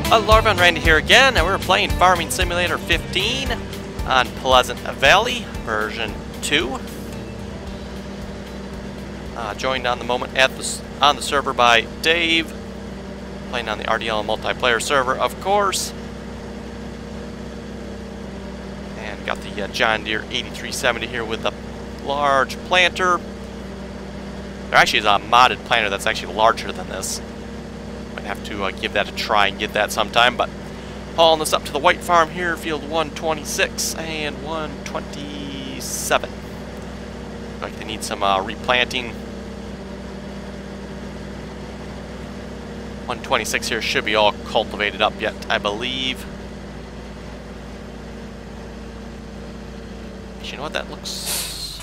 Hello everyone, Randy here again, and we're playing Farming Simulator 15 on Pleasant Valley, version 2. Joined on the moment on the server by Dave, playing on the RDAllen multiplayer server, of course. And got the John Deere 8370 here with the large planter. There actually is a modded planter that's actually larger than this. Might have to give that a try and get that sometime, but hauling this up to the white farm here, field 126 and 127. Looks like they need some replanting. 126 here should be all cultivated up yet, I believe. Actually, you know what that looks...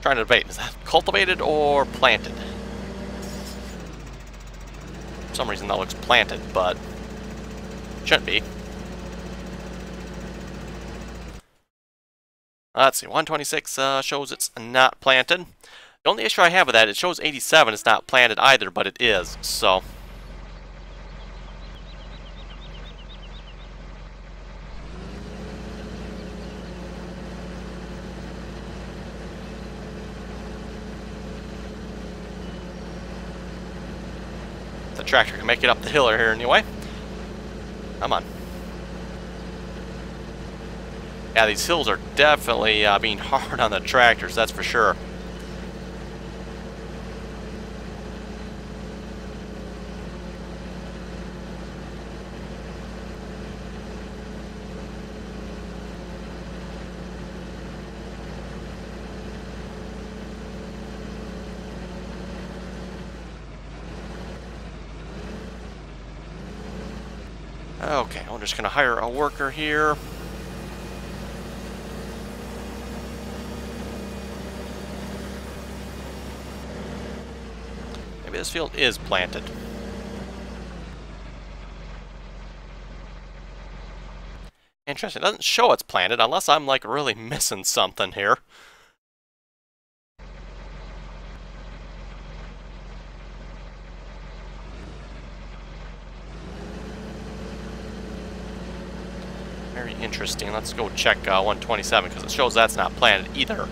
Trying to debate, is that cultivated or planted? For some reason that looks planted, but shouldn't be. Let's see, 126 shows it's not planted. The only issue I have with that, it shows 87 is not planted either, but it is, so... The tractor can make it up the hill here anyway. Come on. Yeah, these hills are definitely being hard on the tractors, that's for sure. Okay, I'm just going to hire a worker here. Maybe this field is planted. Interesting. It doesn't show it's planted unless I'm like really missing something here. Very interesting. Let's go check 127 because it shows that's not planted either.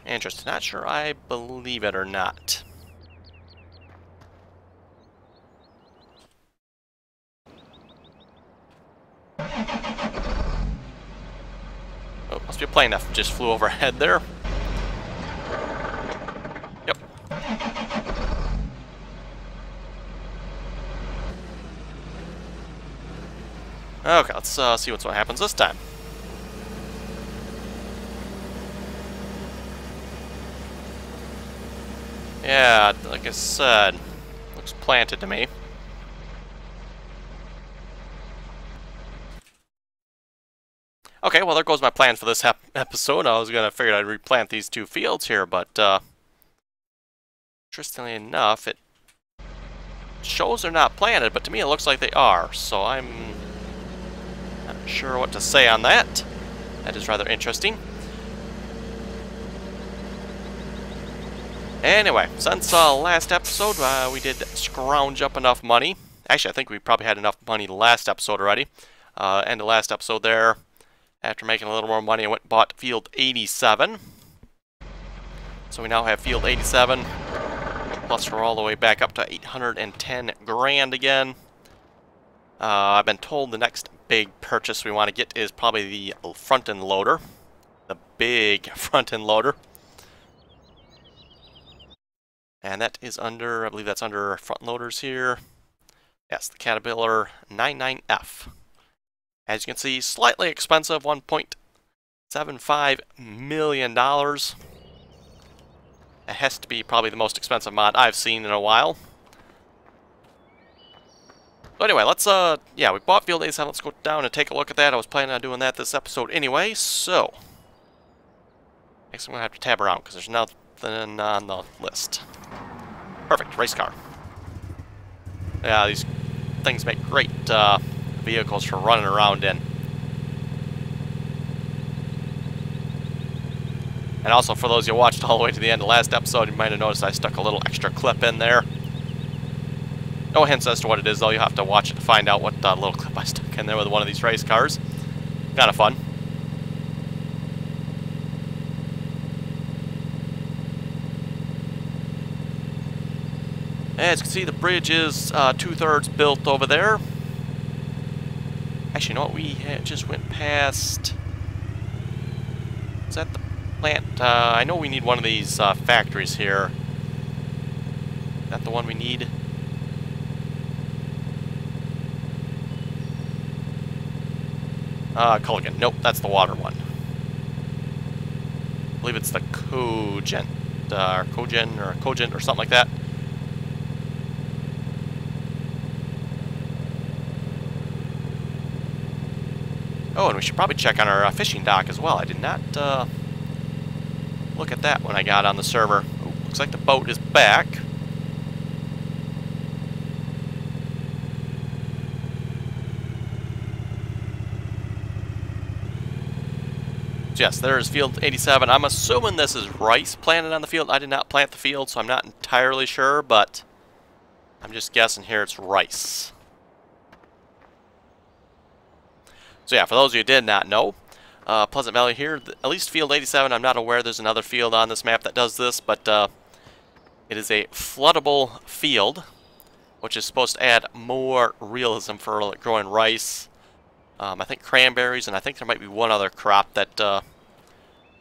Interesting. Not sure I believe it or not. Oh, must be a plane that just flew overhead there. Yep. Okay, let's see what happens this time. Yeah, like I said, looks planted to me. Okay, well there goes my plan for this episode. I was gonna figure I'd replant these two fields here, but interestingly enough, it shows they're not planted, but to me it looks like they are. So I'm not sure what to say on that. That is rather interesting. Anyway, since last episode, we did scrounge up enough money. Actually, I think we probably had enough money the last episode already. End of last episode there. After making a little more money, I went and bought field 87. So we now have field 87. Plus, we're all the way back up to 810 grand again. I've been told the next big purchase we want to get is probably the front-end loader. The big front-end loader. And that is under, I believe that's under front loaders here. Yes, the Caterpillar 99F. As you can see, slightly expensive, $1.75 million. It has to be probably the most expensive mod I've seen in a while. So anyway, let's, yeah, we bought field 87. Let's go down and take a look at that. I was planning on doing that this episode anyway, so. Next I'm going to have to tab around because there's nothing on the list. Perfect, race car. Yeah, these things make great vehicles for running around in. And also, for those who watched all the way to the end of the last episode, you might have noticed I stuck a little extra clip in there. No hints as to what it is, though. You'll have to watch it to find out what little clip I stuck in there with one of these race cars. Kind of fun. As you can see, the bridge is 2/3 built over there. Actually, you know what? We just went past... Is that the plant? I know we need one of these factories here. Is that the one we need? Culligan. Nope, that's the water one. I believe it's the Cogent, or Cogent, or something like that. Oh, and we should probably check on our fishing dock as well. I did not look at that when I got on the server. Ooh, looks like the boat is back. Yes, there's field 87. I'm assuming this is rice planted on the field. I did not plant the field, so I'm not entirely sure, but I'm just guessing here it's rice. So yeah, for those of you who did not know, Pleasant Valley here, at least field 87, I'm not aware there's another field on this map that does this, but it is a floodable field, which is supposed to add more realism for growing rice. I think cranberries, and I think there might be one other crop that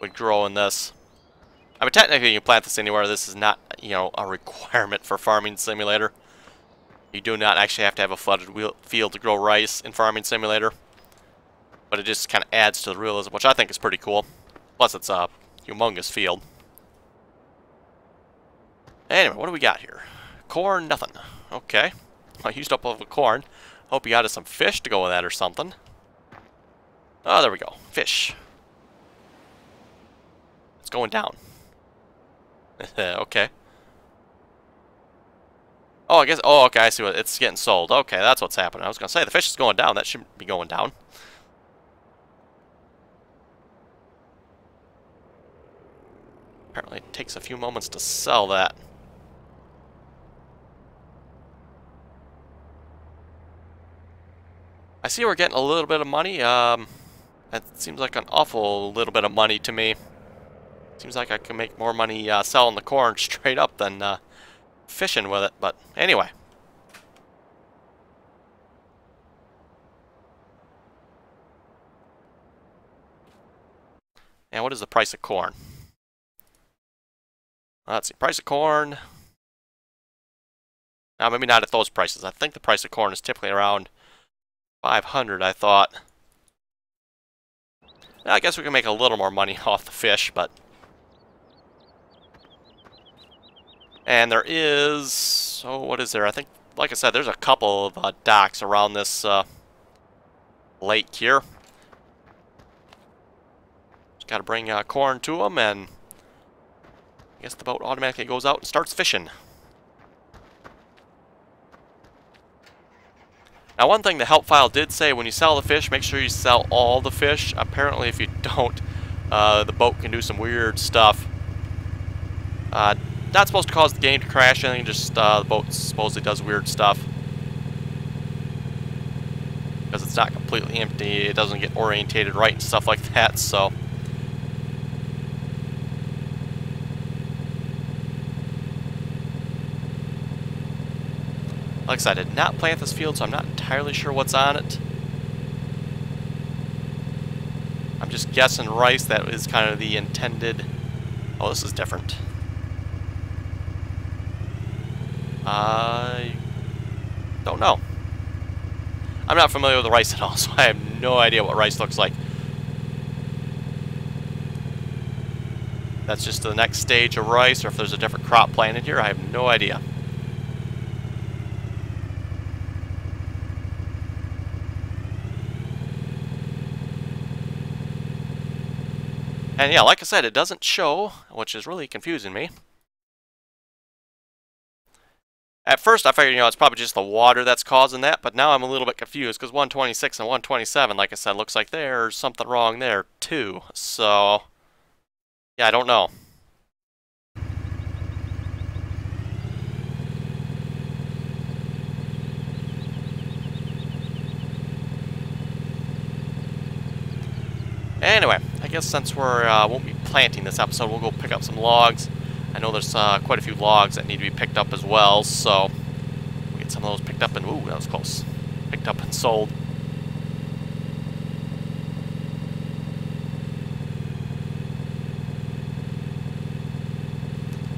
would grow in this. I mean, technically you can plant this anywhere. This is not, you know, a requirement for Farming Simulator. You do not actually have to have a flooded field to grow rice in Farming Simulator. But it just kind of adds to the realism, which I think is pretty cool. Plus, it's a humongous field. Anyway, what do we got here? Corn, nothing. Okay. I used up all the corn. Hope you got us some fish to go with that or something. Oh, there we go. Fish. It's going down. Okay. Oh, I guess... Oh, okay, I see what... It's getting sold. Okay, that's what's happening. I was going to say, the fish is going down. That shouldn't be going down. Apparently it takes a few moments to sell that. I see we're getting a little bit of money. That seems like an awful little bit of money to me. Seems like I can make more money selling the corn straight up than fishing with it. But anyway. And what is the price of corn? Let's see, price of corn. Now, maybe not at those prices. I think the price of corn is typically around 500, I thought. Now, I guess we can make a little more money off the fish, but... And there is... Oh, what is there? I think, like I said, there's a couple of docks around this lake here. Just got to bring corn to them, and... I guess the boat automatically goes out and starts fishing. Now, one thing the help file did say, when you sell the fish, make sure you sell all the fish. Apparently, if you don't, the boat can do some weird stuff. Not supposed to cause the game to crash or anything, just the boat supposedly does weird stuff. Because it's not completely empty, it doesn't get orientated right and stuff like that, so... Like I said, I did not plant this field, so I'm not entirely sure what's on it. I'm just guessing rice. That is kind of the intended... Oh, this is different. I don't know. I'm not familiar with the rice at all, so I have no idea what rice looks like. That's just the next stage of rice, or if there's a different crop planted here, I have no idea. And yeah, like I said, it doesn't show, which is really confusing me. At first I figured, it's probably just the water that's causing that, but now I'm a little bit confused, because 126 and 127, like I said, looks like there's something wrong there, too. So, yeah, I don't know. Anyway, I guess since we're won't be planting this episode, we'll go pick up some logs. I know there's quite a few logs that need to be picked up as well, so we'll get some of those picked up and, ooh, that was close. Picked up and sold.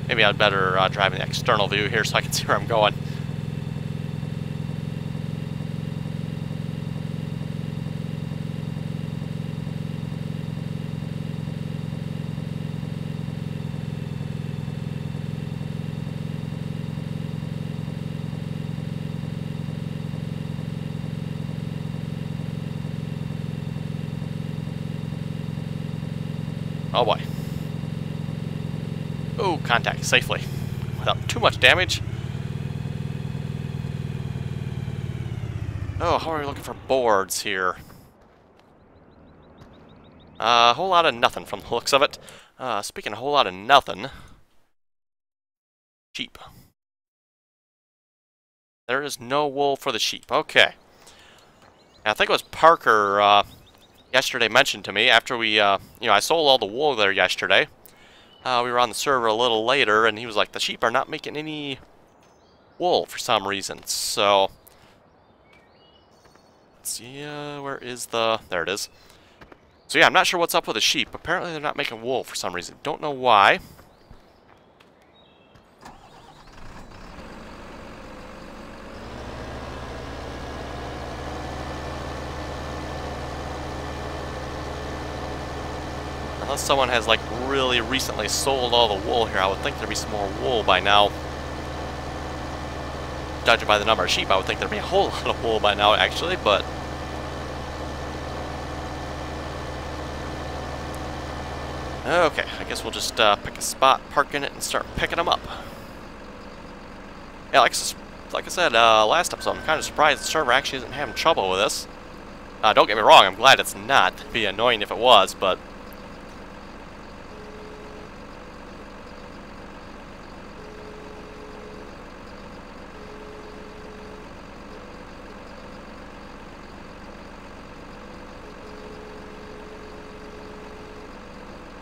Maybe I'd better drive in the external view here so I can see where I'm going. Oh boy. Oh, contact safely. Without too much damage. Oh, how are we looking for boards here? A whole lot of nothing from the looks of it. Speaking of a whole lot of nothing. Sheep. There is no wool for the sheep. Okay. I think it was Parker yesterday mentioned to me after we, I sold all the wool there yesterday. We were on the server a little later, and he was like, the sheep are not making any wool for some reason. So, let's see, where is the... There it is. So yeah, I'm not sure what's up with the sheep. Apparently they're not making wool for some reason. Don't know why. Unless someone has, like, really recently sold all the wool here, I would think there'd be some more wool by now. Judging by the number of sheep, I would think there'd be a whole lot of wool by now, actually, but... Okay, I guess we'll just pick a spot, park in it, and start picking them up. Yeah, like I said last episode, I'm kind of surprised the server actually isn't having trouble with this. Don't get me wrong, I'm glad it's not. It'd be annoying if it was, but...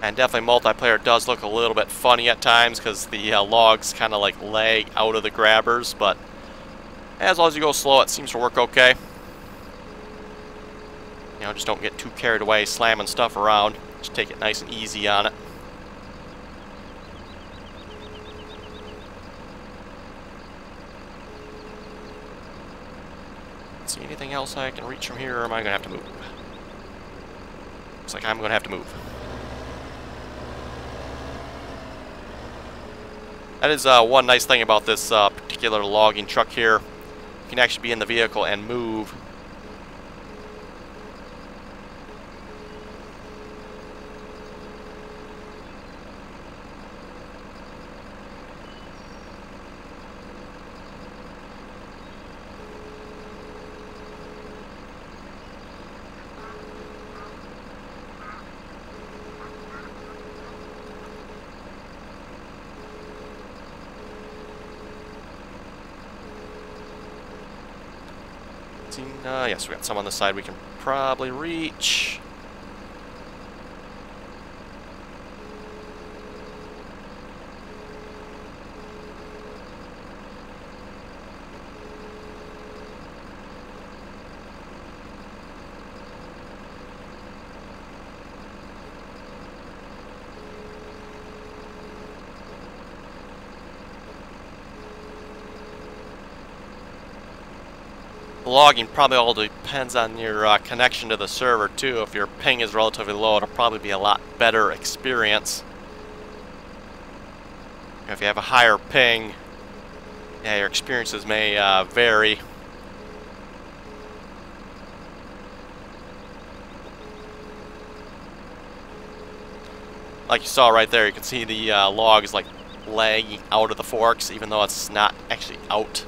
And definitely multiplayer does look a little bit funny at times because the logs kind of like lag out of the grabbers, but as long as you go slow, it seems to work okay. Just don't get too carried away slamming stuff around. Just take it nice and easy on it. See anything else I can reach from here, or am I going to have to move? Looks like I'm going to have to move. That is one nice thing about this particular logging truck here. You can actually be in the vehicle and move. Yes, we got some on the side we can probably reach. Logging probably all depends on your connection to the server too. If your ping is relatively low, it'll probably be a lot better experience. If you have a higher ping, yeah, your experiences may vary. like you saw right there, you can see the log is like lagging out of the forks, even though it's not actually out.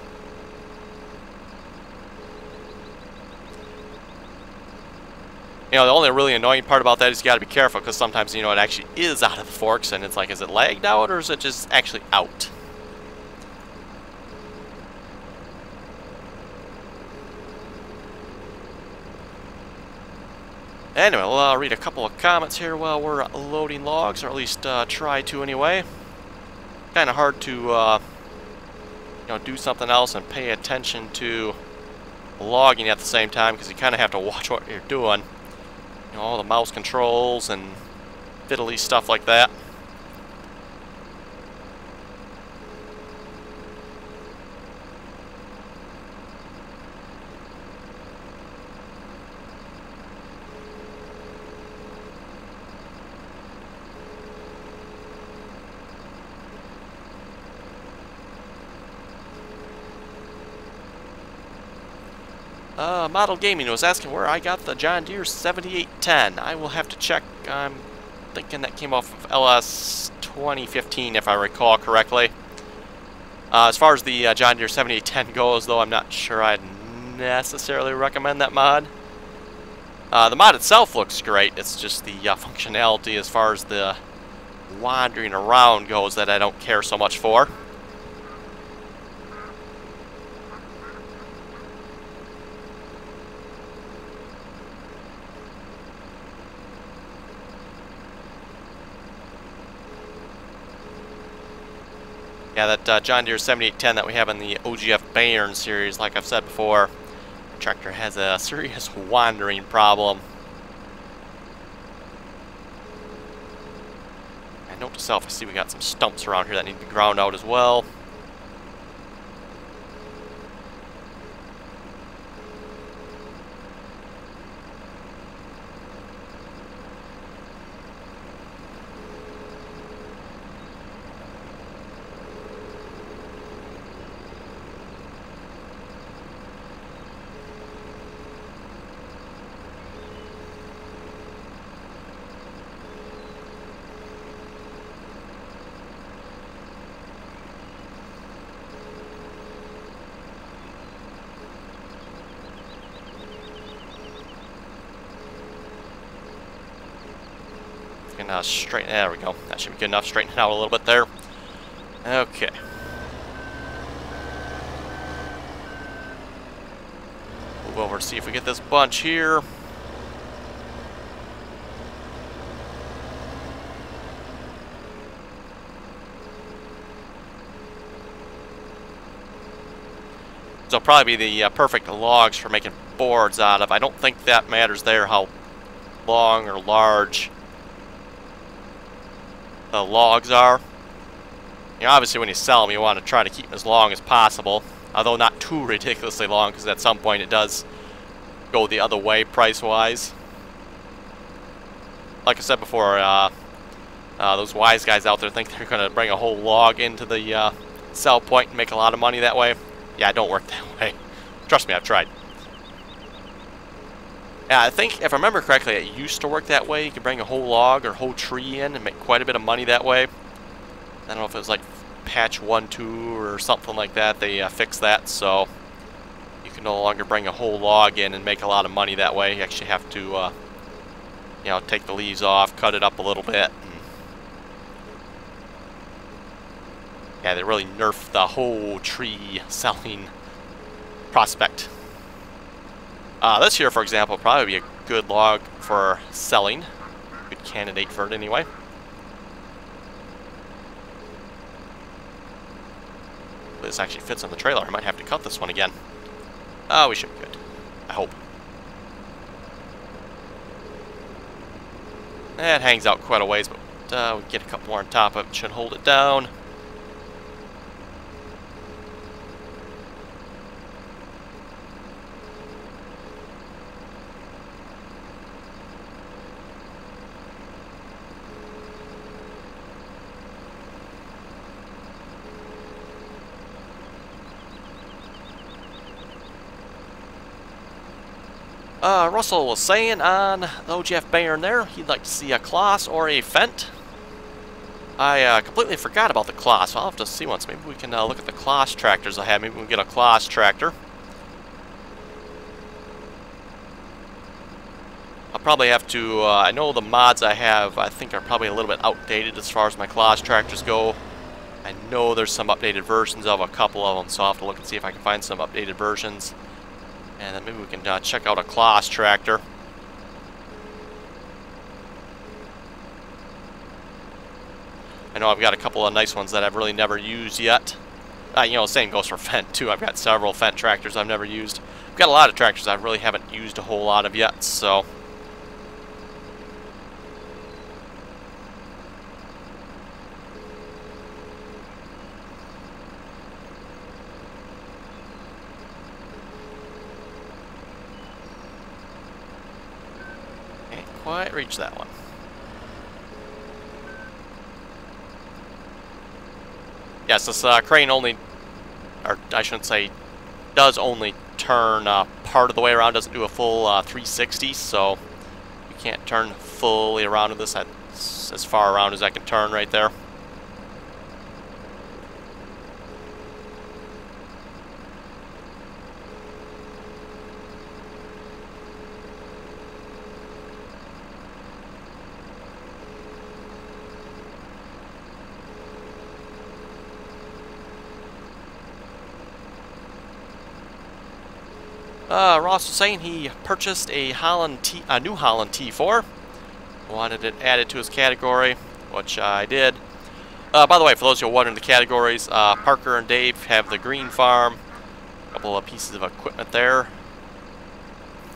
You know, the only really annoying part about that is you got to be careful, because sometimes, you know, it actually is out of the forks, and it's like, is it lagged out, or is it just actually out? Anyway, we'll read a couple of comments here while we're loading logs, or at least try to anyway. Kind of hard to, you know, do something else and pay attention to logging at the same time, because you kind of have to watch what you're doing. You know, all the mouse controls and fiddly stuff like that. Model Gaming was asking where I got the John Deere 7810. I will have to check. I'm thinking that came off of LS 2015, if I recall correctly. As far as the John Deere 7810 goes, though, I'm not sure I'd necessarily recommend that mod. The mod itself looks great. It's just the functionality as far as the wandering around goes that I don't care so much for. Yeah, that John Deere 7810 that we have in the OGF Bayern series, like I've said before, the tractor has a serious wandering problem. And note to self, I see we got some stumps around here that need to be ground out as well. Can straighten. There we go. That should be good enough. Straighten it out a little bit there. Okay. Move over to see if we get this bunch here. So probably be the perfect logs for making boards out of. I don't think that matters there how long or large the logs are. You know, obviously when you sell them, you want to try to keep them as long as possible, although not too ridiculously long, because at some point it does go the other way price-wise. Like I said before, those wise guys out there think they're going to bring a whole log into the sell point and make a lot of money that way. Yeah, it don't work that way. Trust me, I've tried. Yeah, I think, if I remember correctly, it used to work that way. You could bring a whole log or whole tree in and make quite a bit of money that way. I don't know if it was like patch 1.2 or something like that. They fixed that, so you can no longer bring a whole log in and make a lot of money that way. You actually have to, you know, take the leaves off, cut it up a little bit. Yeah, they really nerfed the whole tree selling prospect. This here, for example, will probably be a good log for selling. Good candidate for it anyway. This actually fits on the trailer. I might have to cut this one again. Oh, we should be good. I hope. It hangs out quite a ways, but we get a couple more on top of it. Should hold it down. Russell was saying on the OGF Bayern there, he'd like to see a Kloss or a Fent. I completely forgot about the Kloss. So I'll have to see once. Maybe we can look at the Kloss tractors I have. Maybe we can get a Kloss tractor. I'll probably have to, I know the mods I have, I think are probably a little bit outdated as far as my Kloss tractors go. I know there's some updated versions of a couple of them, so I'll have to look and see if I can find some updated versions. And then maybe we can check out a Kloss tractor. I know I've got a couple of nice ones that I've really never used yet. You know, same goes for Fendt too. I've got several Fendt tractors I've never used. I've got a lot of tractors I really haven't used a whole lot of yet, so... Can't quite reach that one. Yes, this crane only, or I shouldn't say, does only turn part of the way around, doesn't do a full 360, so you can't turn fully around with this. That's as far around as I can turn right there. Ross was saying he purchased a New Holland T4. Wanted it added to his category, which I did. By the way, for those who are wondering the categories, Parker and Dave have the green farm. A couple of pieces of equipment there.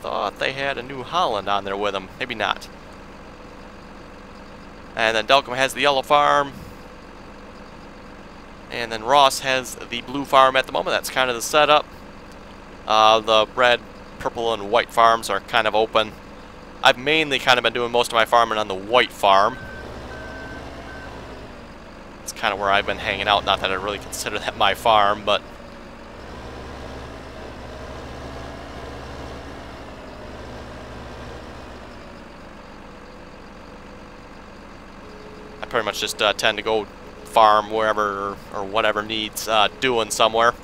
Thought they had a New Holland on there with them. Maybe not. And then Delcom has the yellow farm. And then Ross has the blue farm at the moment. That's kind of the setup. The red, purple, and white farms are kind of open. I've mainly kind of been doing most of my farming on the white farm. It's kind of where I've been hanging out. Not that I really consider that my farm, but... I pretty much just tend to go farm wherever or whatever needs doing somewhere.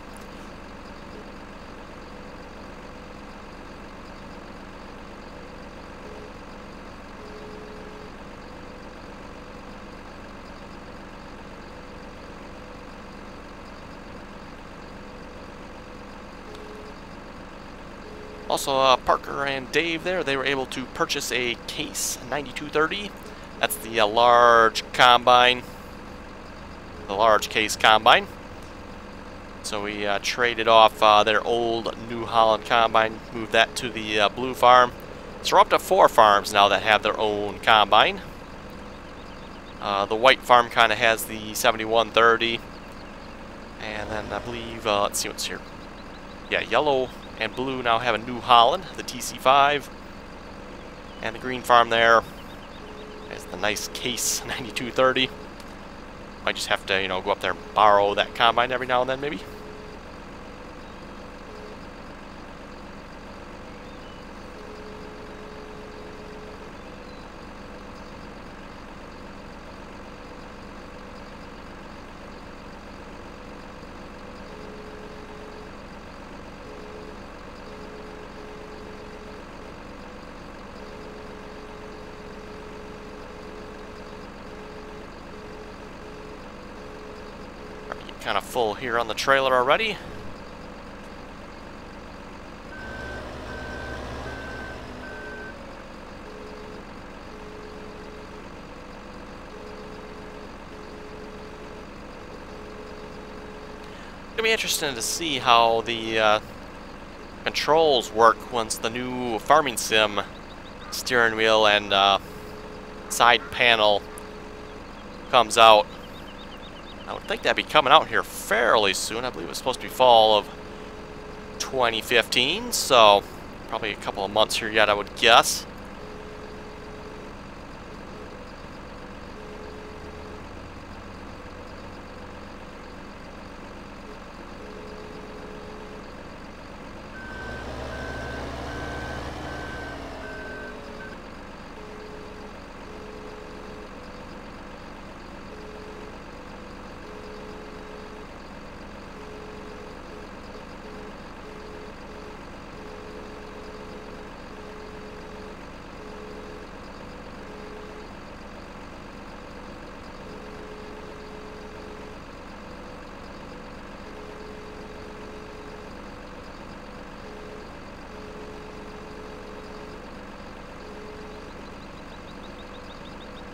Also, Parker and Dave there, they were able to purchase a Case 9230. That's the large combine, the large Case combine. So we traded off their old New Holland combine, moved that to the blue farm. So we're up to 4 farms now that have their own combine. The white farm kind of has the 7130. And then I believe, let's see what's here. Yeah, yellow and blue now have a New Holland, the TC5. And the green farm there is the nice Case 9230. Might just have to, you know, go up there and borrow that combine every now and then, maybe. Kind of full here on the trailer already. It'll be interesting to see how the controls work once the new farming sim steering wheel and side panel comes out. I would think that'd be coming out here fairly soon. I believe it was supposed to be fall of 2015, so probably a couple of months here yet, I would guess.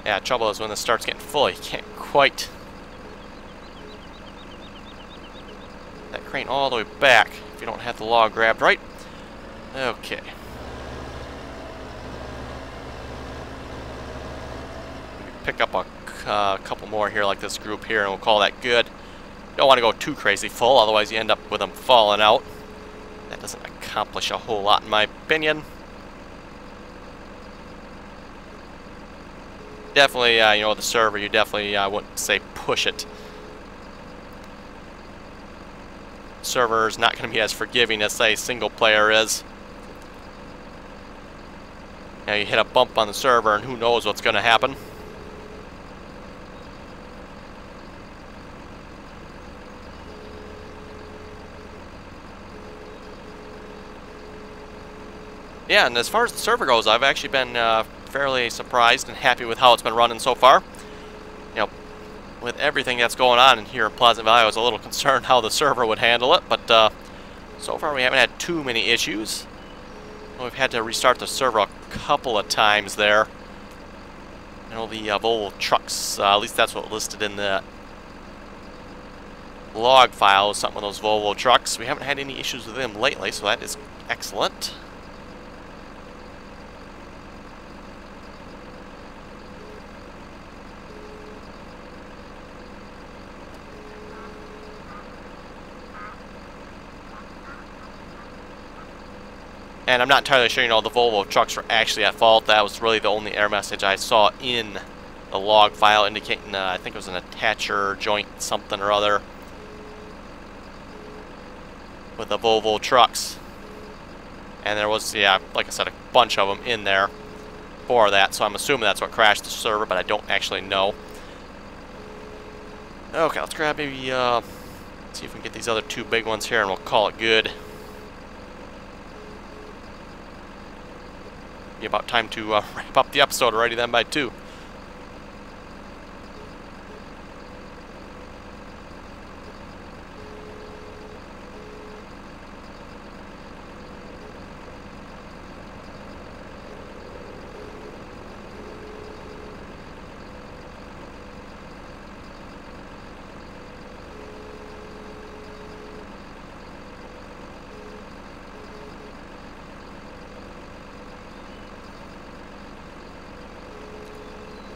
Yeah, trouble is when this starts getting full, you can't quite... that crane all the way back if you don't have the log grabbed right. Okay. Pick up a couple more here like this group here and we'll call that good. You don't want to go too crazy full, otherwise you end up with them falling out. That doesn't accomplish a whole lot in my opinion. Definitely, you know, the server, you definitely wouldn't say push it. Server is not going to be as forgiving as, say, single player is. Now you hit a bump on the server and who knows what's going to happen. Yeah, and as far as the server goes, I've actually been fairly surprised and happy with how it's been running so far. You know, with everything that's going on in here in Pleasant Valley, I was a little concerned how the server would handle it, but so far we haven't had too many issues. We've had to restart the server a couple of times there. You know, the Volvo trucks, at least that's what listed in the log file, something with those Volvo trucks. We haven't had any issues with them lately, so that is excellent. And I'm not entirely sure, you know, the Volvo trucks were actually at fault. That was really the only error message I saw in the log file indicating, I think it was an attacher joint something or other with the Volvo trucks. And there was, yeah, like I said, a bunch of them in there for that. So I'm assuming that's what crashed the server, but I don't actually know. Okay, let's grab maybe, see if we can get these other two big ones here and we'll call it good. Be about time to wrap up the episode already then by 2.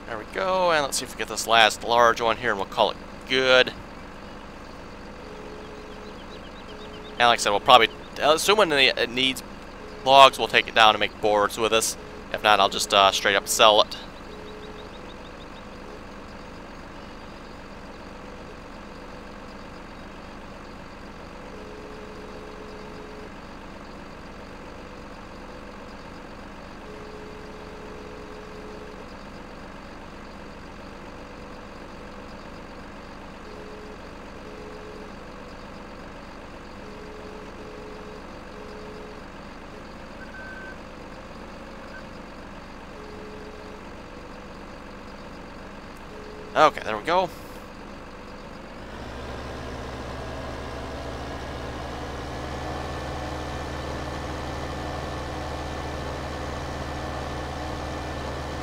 There we go, and let's see if we get this last large one here and we'll call it good. And like I said, we'll probably, assuming it needs logs, we'll take it down and make boards with us. If not, I'll just straight up sell it. Okay, there we go.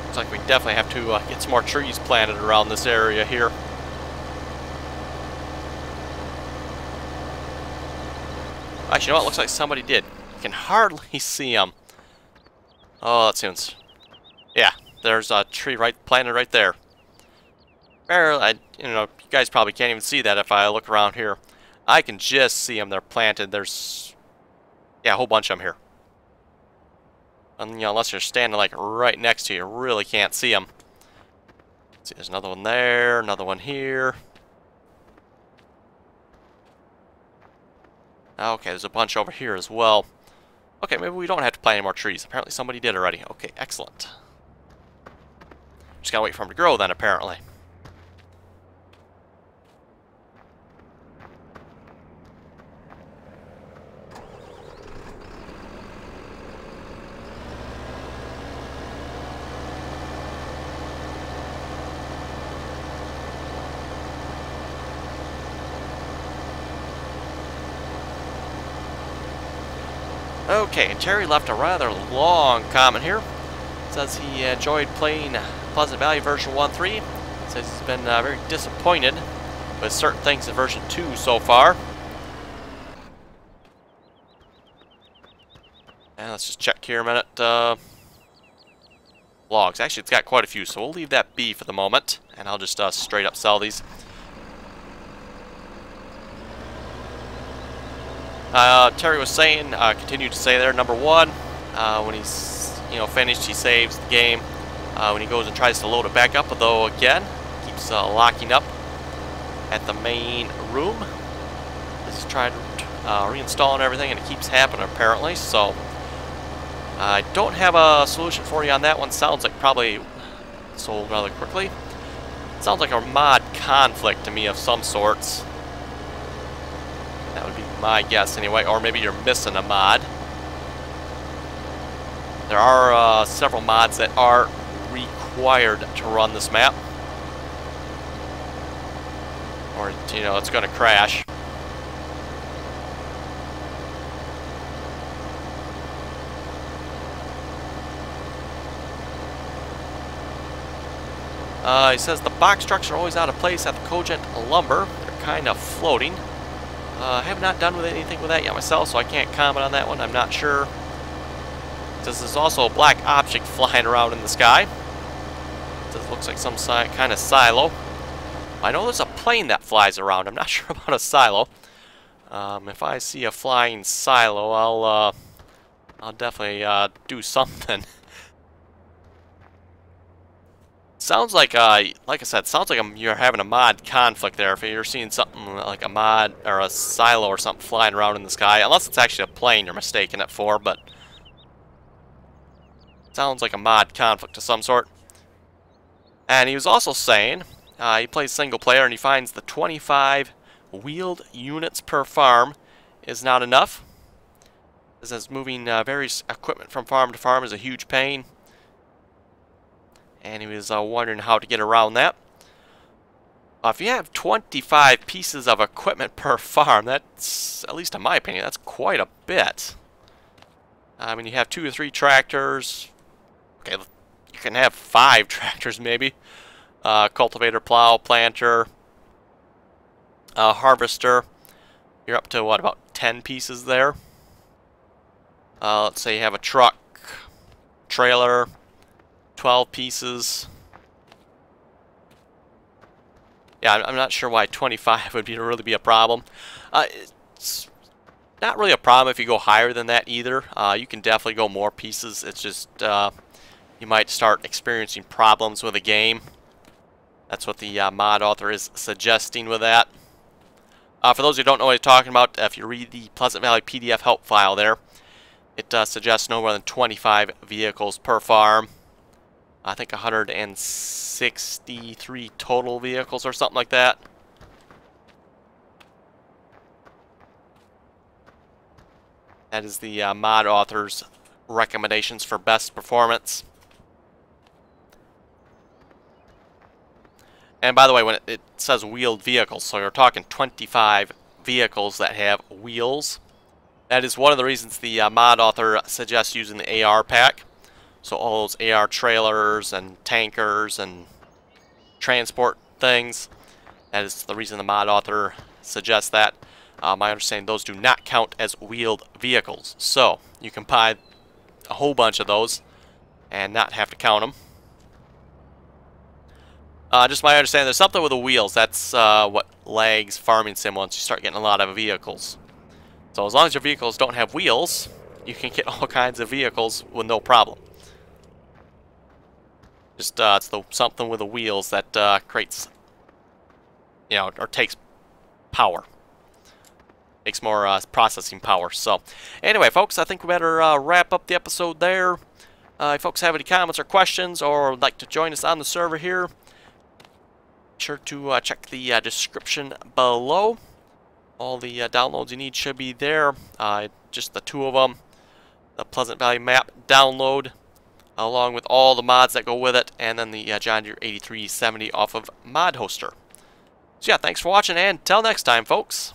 Looks like we definitely have to get some more trees planted around this area here. Actually, you know what? Looks like somebody did. You can hardly see them. Oh, that seems... yeah, there's a tree planted right there. Barely, you know, you guys probably can't even see that if I look around here. I can just see them. They're planted. There's, yeah, a whole bunch of them here. And, you know, unless you're standing like right next to you, you really can't see them. Let's see, there's another one there, another one here. Okay, there's a bunch over here as well. Okay, maybe we don't have to plant any more trees. Apparently somebody did already. Okay, excellent. Just gotta wait for them to grow then, apparently. Okay, and Terry left a rather long comment here. Says he enjoyed playing Pleasant Valley version 1.3. Says he's been very disappointed with certain things in version 2 so far. And let's just check here a minute. Logs. Actually, it's got quite a few, so we'll leave that be for the moment, and I'll just straight up sell these. Terry was saying, continued to say there, number 1, when he's finished, he saves the game. When he goes and tries to load it back up, though, again, keeps locking up at the main room. He's tried reinstalling everything, and it keeps happening apparently. So I don't have a solution for you on that one. Sounds like probably sold rather quickly. Sounds like a mod conflict to me of some sorts. That would be my guess anyway, or maybe you're missing a mod. There are several mods that are required to run this map, or it's going to crash. He says the box trucks are always out of place at the Cogent Lumber. They're kind of floating. I have not done with anything with that yet myself, so I can't comment on that one. I'm not sure. This is also a black object flying around in the sky. This looks like some kind of silo. I know there's a plane that flies around. I'm not sure about a silo. If I see a flying silo, I'll definitely do something. Sounds like I said, sounds like you're having a mod conflict there. If you're seeing something like a mod or a silo or something flying around in the sky, unless it's actually a plane you're mistaking it for, but sounds like a mod conflict of some sort. And he was also saying he plays single player and he finds the 25 wheeled units per farm is not enough. This is moving various equipment from farm to farm is a huge pain. And he was wondering how to get around that. If you have 25 pieces of equipment per farm, that's, at least in my opinion, that's quite a bit. I mean, you have 2 or 3 tractors. Okay, you can have 5 tractors maybe. Cultivator, plow, planter, harvester. You're up to, what, about 10 pieces there. Let's say you have a truck, trailer, 12 pieces. Yeah, I'm not sure why 25 would really be a problem. It's not really a problem if you go higher than that either. You can definitely go more pieces. It's just you might start experiencing problems with the game. That's what the mod author is suggesting with that. For those who don't know what he's talking about, if you read the Pleasant Valley PDF help file there, it suggests no more than 25 vehicles per farm. I think 163 total vehicles or something like that. That is the mod author's recommendations for best performance. And by the way, when it says wheeled vehicles, so you're talking 25 vehicles that have wheels. That is one of the reasons the mod author suggests using the AR pack. So all those AR trailers and tankers and transport things. That is the reason the mod author suggests that. My understanding, those do not count as wheeled vehicles. So you can buy a whole bunch of those and not have to count them. Just my understanding, there's something with the wheels. That's what lags farming sim once you start getting a lot of vehicles. So as long as your vehicles don't have wheels, you can get all kinds of vehicles with no problem. Just it's something with the wheels that creates, or takes power. Takes more processing power. So anyway, folks, I think we better wrap up the episode there. If folks have any comments or questions or would like to join us on the server here, be sure to check the description below. All the downloads you need should be there. Just the 2 of them. The Pleasant Valley map download, along with all the mods that go with it, and then the John Deere 8370 off of Mod Hoster. So yeah, thanks for watching, and until next time, folks.